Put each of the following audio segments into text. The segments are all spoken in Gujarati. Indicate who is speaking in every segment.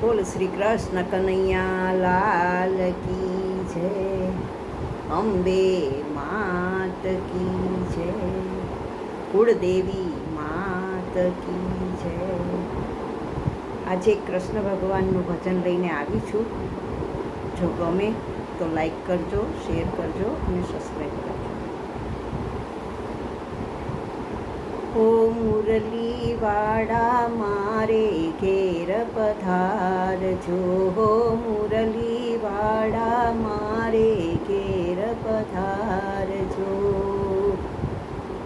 Speaker 1: બોલ શ્રી કૃષ્ણ કનૈયા લાલ કી જય, અંબે માત કી જય, કુળદેવી માત કી જય. આજે કૃષ્ણ ભગવાનનું ભજન લઈને આવી છું. જો ગમે તો લાઈક કરજો, શેર કરજો અને સબસ્ક્રાઈબ કરજો. ઓ મુરલી વાડા મારે ઘેર પધારજો, હો મુરલી વાડા મારે ઘેર પધારજો.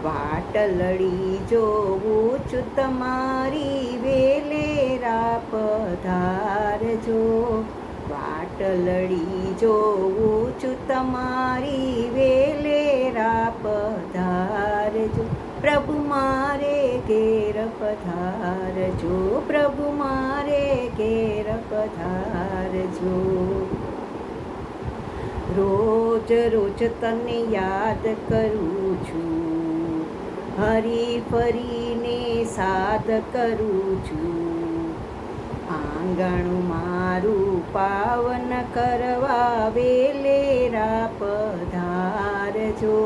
Speaker 1: વાટલડી જોવું છું તમારી વેલેરા પધારજો, વાટલડી જોવું છું તમારી વેલેરા પધારજો. પ્રભુ મારે ઘેર પધારજો, પ્રભુ મારે ઘેર પધારજો. રોજ રોજ તને યાદ કરું છું, હરી ફરીને સાદ કરું છું. આંગણ મારું પાવન કરવા વેલેરા પધારજો,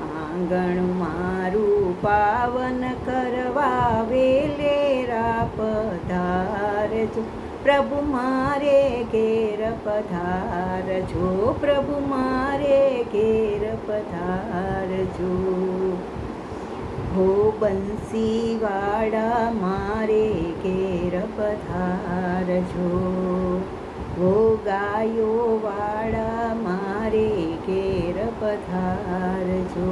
Speaker 1: આંગણ મારું પાવન કરવા વેલેરા પધારજો. પ્રભુ મારે ઘેર પધારજો, પ્રભુ મારે ઘેર પધારજો. હો બંસીવાડા મારે ઘેર પધારજો, હો ગાયો વાળા મારે ઘેર પધારજો.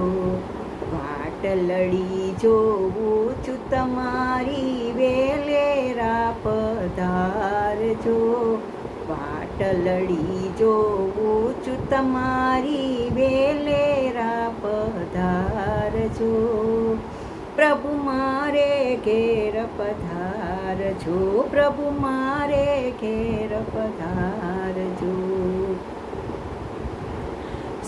Speaker 1: વાટલડી જોવું છું તમારી વેલેરા પધારજો, વાટલડી જોવું છું તમારી વેલેરા પધારજો. પ્રભુ મારે ઘેર પધારજો, પ્રભુ મારે ઘેર પધારજો.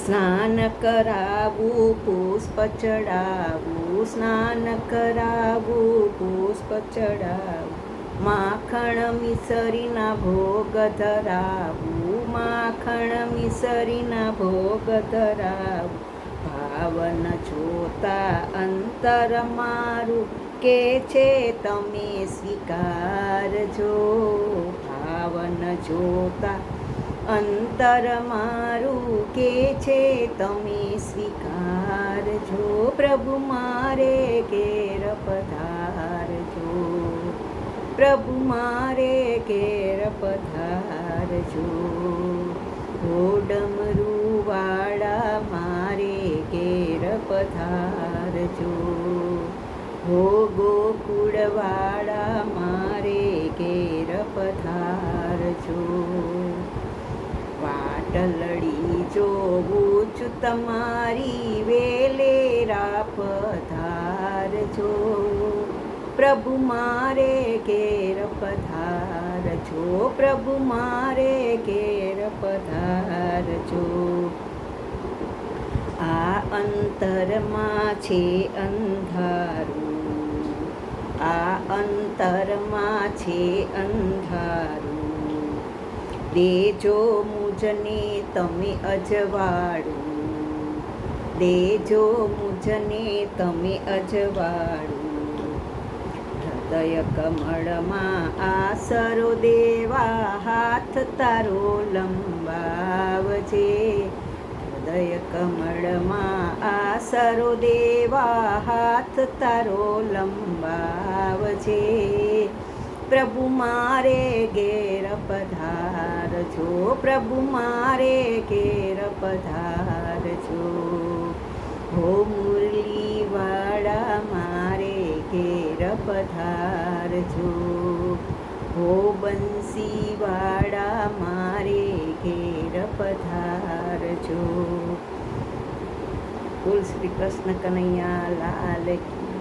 Speaker 1: સ્નાન કરાવું પુષ્પ ચડાવું, સ્નાન કરાવું પુષ્પ ચડાવું. માખણ મિસરીના ભોગ ધરાવું, માખણ મિસરીના ભોગ ધરાવું. ભાવન જોતા અંતર મારું કે છે તમે સ્વીકારજો, ભાવન જોતા અંતર મારું કે છે તમે સ્વીકારજો. પ્રભુ મારે ઘેર પધારજો, પ્રભુ મારે ઘેર પધારજો. હો ડમરૂ વાળા મારે ઘેર પધારજો, હો ગોકુળ વાળા મારે ઘેર પધારજો. વાટલડી જોવું છું તમારી વેલેરા પધારજો, પ્રભુ મારે ઘેર પધારજો, પ્રભુ મારે ઘેર પધારજો. આ અંતરમાં છે અંધારું, આ અંતરમાં છે અંધારું. દેજો મુજને તમે અજવાળું, દેજો મુજને તમે અજવાળું. હૃદય કમળમાં આસરો દેવા હાથ તારો લંબાવજે, હૃદય કમળમાં આસરો દેવા હાથ તારો લંબાવજે. પ્રભુ મારે ઘેર પધારજો, પ્રભુ મારે ઘેર પધારજો. હો મુરલી વાળા મારે ઘેર પધારજો, હો બંસી વાળા મારે ઘેર પધારજો. બોલ શ્રી કૃષ્ણ કનૈયા લાલ કી